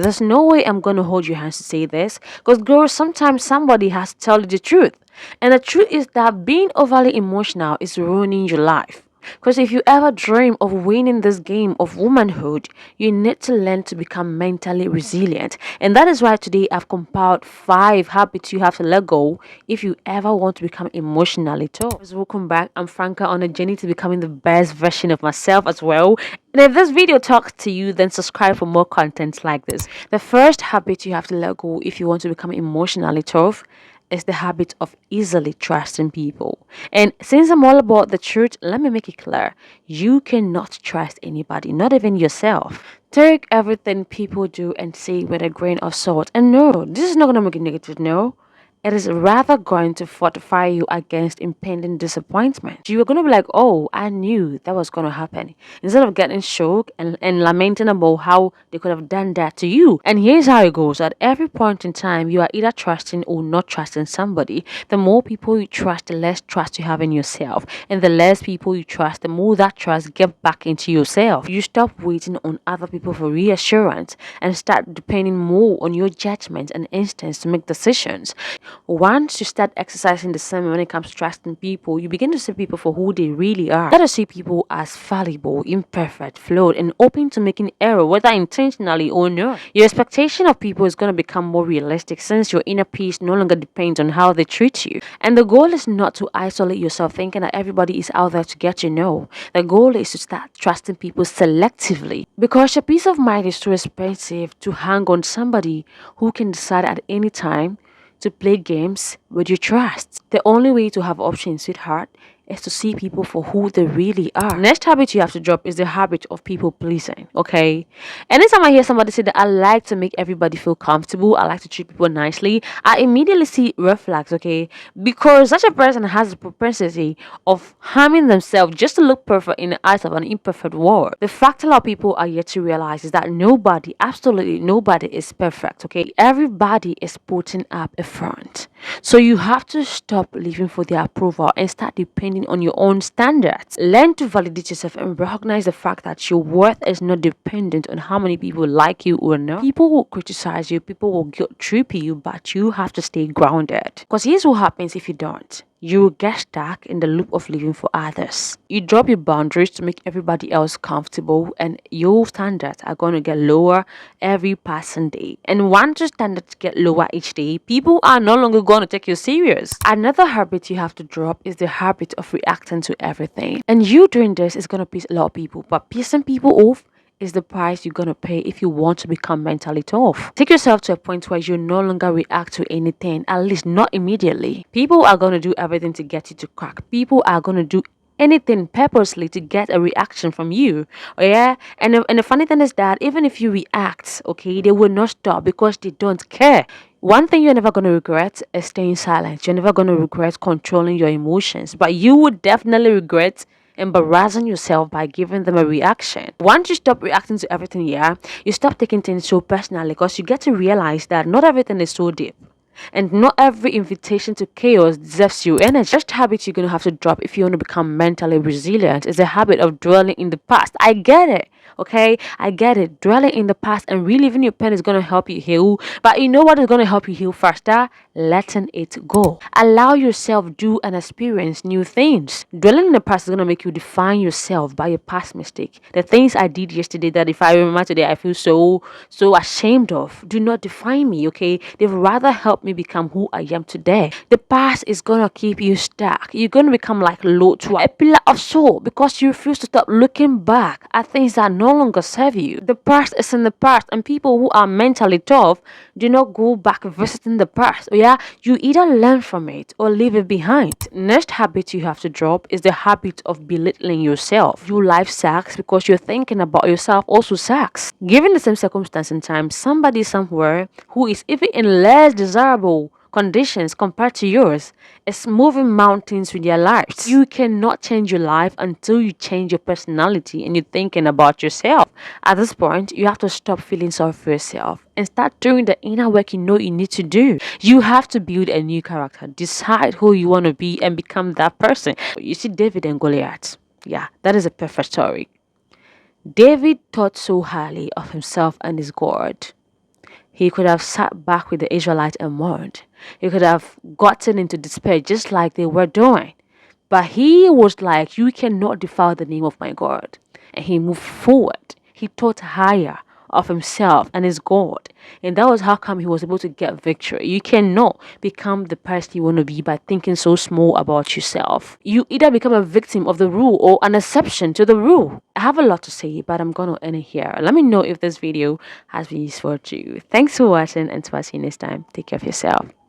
There's no way I'm gonna hold your hands to say this, because girls, sometimes somebody has to tell you the truth. And the truth is that being overly emotional is ruining your life. Because if you ever dream of winning this game of womanhood, you need to learn to become mentally resilient. And that is why today I've compiled 5 habits you have to let go if you ever want to become emotionally tough. Welcome back. I'm Franca, on a journey to becoming the best version of myself as well. And if this video talks to you, then subscribe for more content like this. The first habit you have to let go if you want to become emotionally tough is the habit of easily trusting people. And since I'm all about the truth, let me make it clear. You cannot trust anybody, not even yourself. Take everything people do and say with a grain of salt. And no, this is not going to make it negative, no. It is rather going to fortify you against impending disappointment. You are going to be like, oh, I knew that was going to happen. Instead of getting shocked and lamenting about how they could have done that to you. And here's how it goes. At every point in time, you are either trusting or not trusting somebody. The more people you trust, the less trust you have in yourself. And the less people you trust, the more that trust get back into yourself. You stop waiting on other people for reassurance and start depending more on your judgment and instincts to make decisions. Once you start exercising the same when it comes to trusting people, you begin to see people for who they really are. Let us see people as fallible, imperfect, flawed, and open to making error, whether intentionally or not. Your expectation of people is going to become more realistic since your inner peace no longer depends on how they treat you. And the goal is not to isolate yourself thinking that everybody is out there to get you. No. The goal is to start trusting people selectively, because your peace of mind is too expensive to hang on somebody who can decide at any time to play games with your trust. The only way to have options, sweetheart, is to see people for who they really are. Next habit you have to drop is the habit of people pleasing. Okay, anytime I hear somebody say that I like to make everybody feel comfortable, I like to treat people nicely, I immediately see red flags. Okay, because such a person has a propensity of harming themselves just to look perfect in the eyes of an imperfect world. The fact a lot of people are yet to realize is that nobody, absolutely nobody, is perfect. Okay, everybody is putting up a front. So you have to stop living for their approval and start depending on your own standards. Learn to validate yourself and recognize the fact that your worth is not dependent on how many people like you or not. People will criticize you, people will guilt trip you, but you have to stay grounded. Because here's what happens if you don't. You will get stuck in the loop of living for others. You drop your boundaries to make everybody else comfortable, and your standards are going to get lower every passing day. And once your standards get lower each day, people are no longer going to take you serious. Another habit you have to drop is the habit of reacting to everything. And you doing this is going to piss a lot of people, but pissing people off is the price you're gonna pay if you want to become mentally tough. Take yourself to a point where you no longer react to anything, at least not immediately. People are gonna do everything to get you to crack. People are gonna do anything purposely to get a reaction from you. Oh, yeah, and the funny thing is that even if you react, okay, they will not stop because they don't care. One thing you're never going to regret is staying silent. You're never going to regret controlling your emotions, but you would definitely regret embarrassing yourself by giving them a reaction. Once you stop reacting to everything, yeah, you stop taking things so personally, because you get to realize that not everything is so deep. And not every invitation to chaos deserves your energy. First habit you're going to have to drop if you want to become mentally resilient is the habit of dwelling in the past. I get it. Okay, I get it. Dwelling in the past and reliving your pain is going to help you heal. But you know what is going to help you heal faster? Letting it go. Allow yourself do and experience new things. Dwelling in the past is going to make you define yourself by your past mistake. The things I did yesterday that if I remember today I feel so ashamed of, do not define me. Okay, they've rather help me become who I am today. The past is going to keep you stuck. You're going to become like Lot, a pillar of salt, because you refuse to stop looking back at things that no longer serve you. The past is in the past, and people who are mentally tough do not go back visiting the past. Yeah, you either learn from it or leave it behind. Next habit you have to drop is the habit of belittling yourself. Your life sucks because you're thinking about yourself also sucks. Given the same circumstance in time, somebody somewhere who is even in less desirable conditions compared to yours is moving mountains with their lives. You cannot change your life until you change your personality and you're thinking about yourself. At this point, you have to stop feeling sorry for yourself and start doing the inner work you know you need to do. You have to build a new character, decide who you want to be, and become that person. You see, David and Goliath. Yeah, that is a perfect story. David thought so highly of himself and his God. He could have sat back with the Israelites and mourned. He could have gotten into despair just like they were doing. But he was like, you cannot defile the name of my God. And he moved forward. He thought higher of himself and his God. And that was how come he was able to get victory. You cannot become the person you want to be by thinking so small about yourself. You either become a victim of the rule or an exception to the rule. I have a lot to say, but I'm going to end it here. Let me know if this video has been useful to you. Thanks for watching, and to see you next time. Take care of yourself.